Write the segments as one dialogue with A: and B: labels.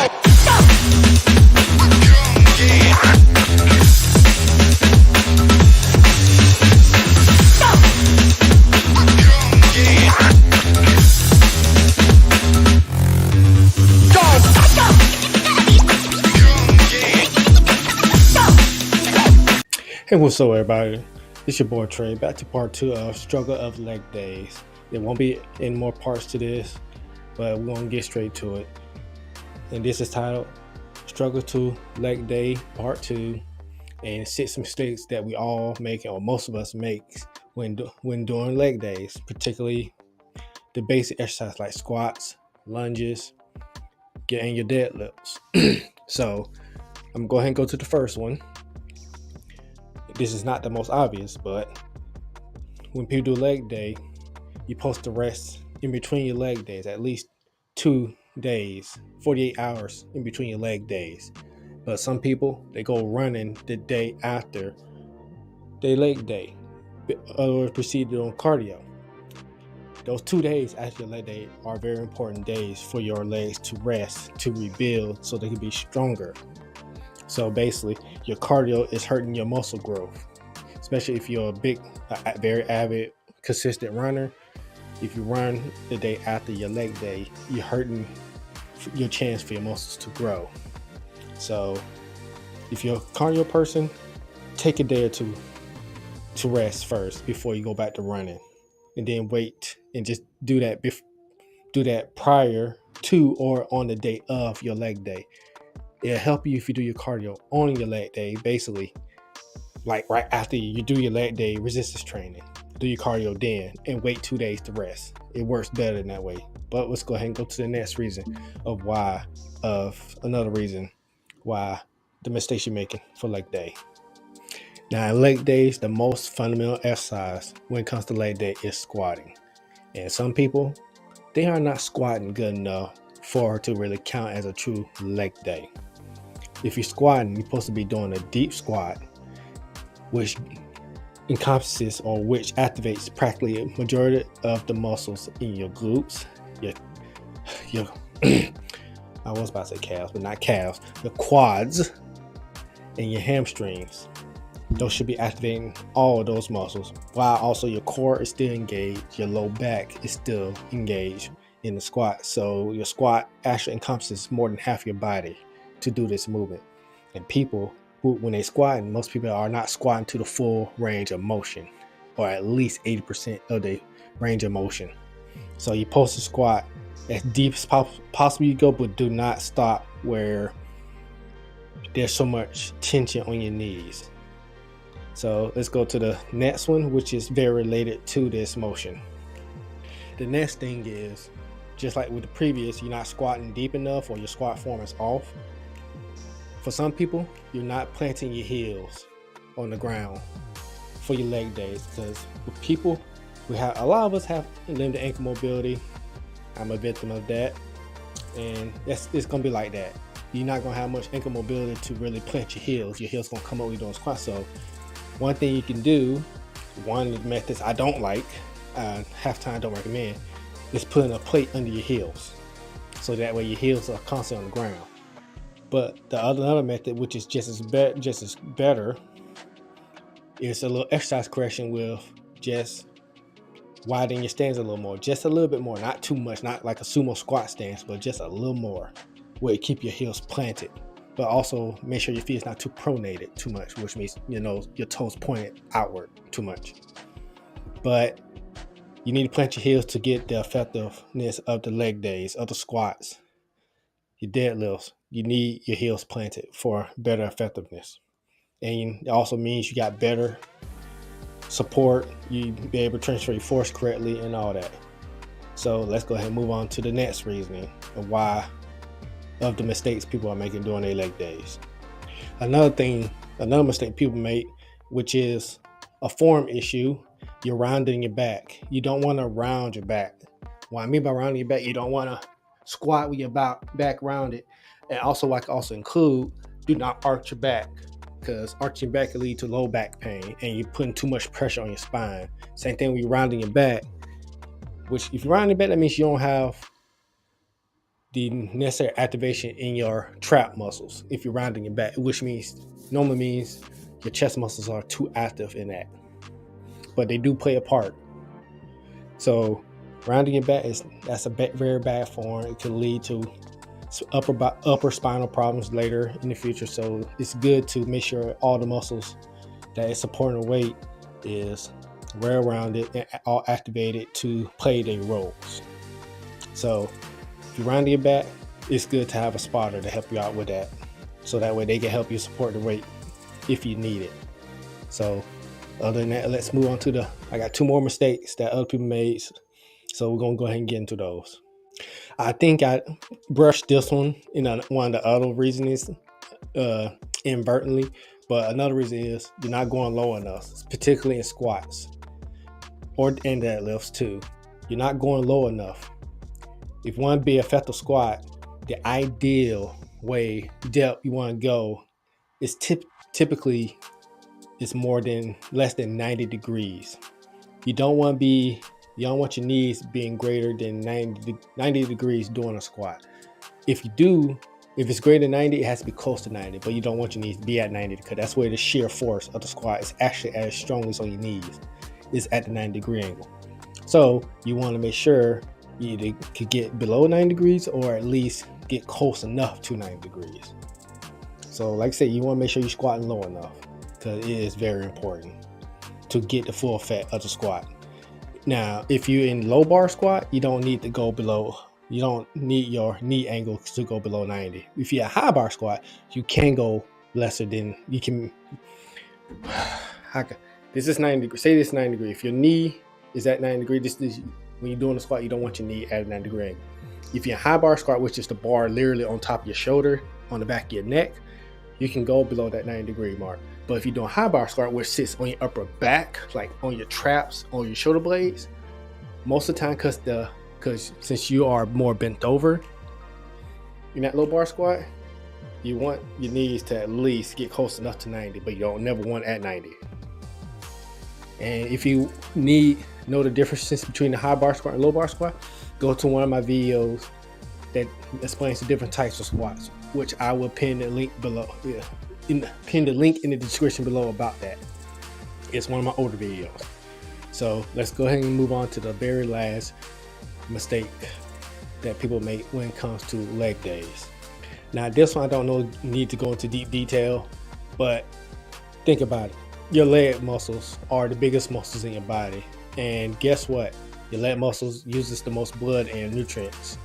A: Hey, what's up, everybody? It's your boy Trey, back to part 2 of Struggle of Leg Days. There won't be any more parts to this, but we're going to get straight to it. And this is titled Struggle to Leg Day Part 2, and 6 mistakes that we all make, or most of us make, when doing leg days, particularly the basic exercise like squats, lunges, and your deadlifts. So I'm going to go ahead and go to the first one. This is not the most obvious, but when people do leg day, you're supposed to rest in between your leg days, at least 2 days, 48 hours in between your leg days. But some people, they go running the day after their leg day, or proceed on cardio. Those 2 days after your leg day are very important days for your legs to rest, to rebuild, so they can be stronger. So basically, your cardio is hurting your muscle growth, especially if you're a very avid, consistent runner. If you run the day after your leg day, you're hurting your chance for your muscles to grow. So if you're a cardio person, take a day or two to rest first before you go back to running, and then wait and just do that prior to or on the day of your leg day. It'll help you if you do your cardio on your leg day, basically, like right after you do your leg day resistance training. Do your cardio then and wait 2 days to rest. It works better in that way. But let's go ahead and go to the next reason another reason why the mistakes you're making for leg day. Now, leg days, the most fundamental exercise when it comes to leg day is squatting. And some people, they are not squatting good enough for it to really count as a true leg day. If you're squatting, you're supposed to be doing a deep squat, which encompasses or which activates practically a majority of the muscles in your glutes, your I was about to say calves, but not calves, the quads and your hamstrings. Those should be activating all of those muscles, while also your core is still engaged, your low back is still engaged in the squat. So your squat actually encompasses more than half your body to do this movement. And people who, when they squat, most people are not squatting to the full range of motion, or at least 80% of the range of motion. So you're supposed to squat as deep as possible you go, but do not stop where there's so much tension on your knees. So let's go to the next one, which is very related to this motion. The next thing is, just like with the previous, you're not squatting deep enough, or your squat form is off. For some people, you're not planting your heels on the ground for your leg days, because with people, a lot of us have limited ankle mobility. I'm a victim of that, and it's gonna be like that. You're not gonna have much ankle mobility to really plant your heels. Your heels gonna come up when you're doing squats. So one thing you can do, one of the methods I don't like, half time don't recommend, is putting a plate under your heels, so that way your heels are constantly on the ground. But the another method, which is just as better, is a little exercise correction with just widening your stance a little more, just a little bit more, not too much, not like a sumo squat stance, but just a little more, where you keep your heels planted, but also make sure your feet is not too pronated too much, which means your toes pointed outward too much. But you need to plant your heels to get the effectiveness of the leg days, of the squats, your deadlifts. You need your heels planted for better effectiveness. And it also means you got better support, you be able to transfer your force correctly and all that. So let's go ahead and move on to the next reasoning of the mistakes people are making during their leg days. Another mistake people make, which is a form issue, you're rounding your back. You don't want to round your back. What I mean by rounding your back, you don't want to squat with your back rounded. And also, I can also include, do not arch your back, because arching back can lead to low back pain, and you're putting too much pressure on your spine. Same thing when you're rounding your back, which if you're rounding your back, that means you don't have the necessary activation in your trap muscles if you're rounding your back, which normally means your chest muscles are too active in that. But they do play a part. So rounding your back that's a very bad form. It could lead to upper spinal problems later in the future. So it's good to make sure all the muscles that is supporting the weight is well rounded and all activated to play their roles. So if you're rounding your back, it's good to have a spotter to help you out with that. So that way they can help you support the weight if you need it. So other than that, let's move on to I got 2 more mistakes that other people made. So we're going to go ahead and get into those. I think I brushed this one in one of the other reasons inadvertently, but another reason is you're not going low enough, particularly in squats and deadlifts too. You're not going low enough. If you want to be an effective squat, the ideal way depth you want to go is typically it's less than 90 degrees. You don't want your knees being greater than 90 degrees doing a squat. If it's greater than 90, it has to be close to 90, but you don't want your knees to be at 90 because that's where the shear force of the squat is actually as strong as on your knees, is at the 90 degree angle. So you want to make sure you either could get below 90 degrees or at least get close enough to 90 degrees. So like I said, you want to make sure you're squatting low enough because it is very important to get the full effect of the squat. Now, if you're in low bar squat, you don't need your knee angle to go below 90. If you're a high bar squat, you can go lesser than you can. This is 90 degrees. Say this is 90 degrees. If your knee is at 90 degrees, when you're doing a squat, you don't want your knee at a 90 degree angle. If you're in high bar squat, which is the bar literally on top of your shoulder, on the back of your neck, you can go below that 90 degree mark. But if you're doing high bar squat, which sits on your upper back, like on your traps, on your shoulder blades, most of the time, because since you are more bent over in that low bar squat, you want your knees to at least get close enough to 90, but you don't never want at 90. And if you know the differences between the high bar squat and low bar squat, go to one of my videos that explains the different types of squats, which I will pin the link below. Pin the link in the description below about that. It's one of my older videos. So let's go ahead and move on to the very last mistake that people make when it comes to leg days. Now this one I don't need to go into deep detail, but think about it. Your leg muscles are the biggest muscles in your body, and guess what? Your leg muscles uses the most blood and nutrients.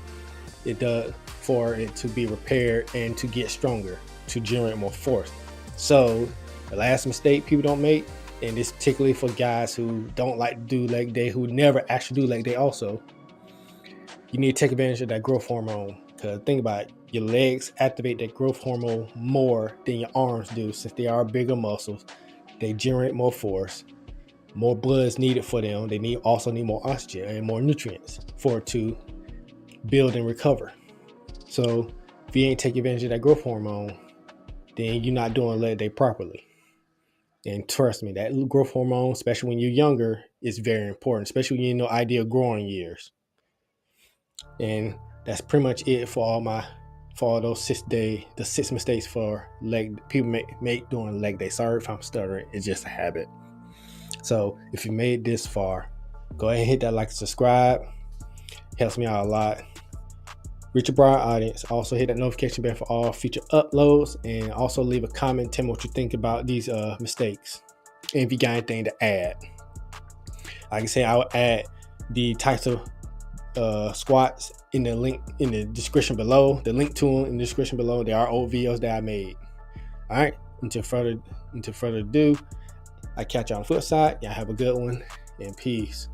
A: It does for it to be repaired and to get stronger, to generate more force. So the last mistake people don't make, and this particularly for guys who don't like to do leg day, who never actually do leg day also, you need to take advantage of that growth hormone. Because think about it, your legs activate that growth hormone more than your arms do, since they are bigger muscles. They generate more force, more blood is needed for them. They also need more oxygen and more nutrients for it to build and recover. So if you ain't taking advantage of that growth hormone, then you're not doing leg day properly. And trust me, that growth hormone, especially when you're younger, is very important, especially when you're in the ideal growing years. And that's pretty much it for all those 6 mistakes for people make during leg day. Sorry if I'm stuttering, it's just a habit. So if you made this far, go ahead and hit that like and subscribe. Helps me out a lot. Reach a broad audience. Also hit that notification bell for all future uploads, and also leave a comment, tell me what you think about these mistakes, and if you got anything to add. Like I say, I will add the types of squats in the link in the description below. The link to them in the description below. There are old videos that I made. All right. Until further ado, I catch you on the flip side. Y'all have a good one, and peace.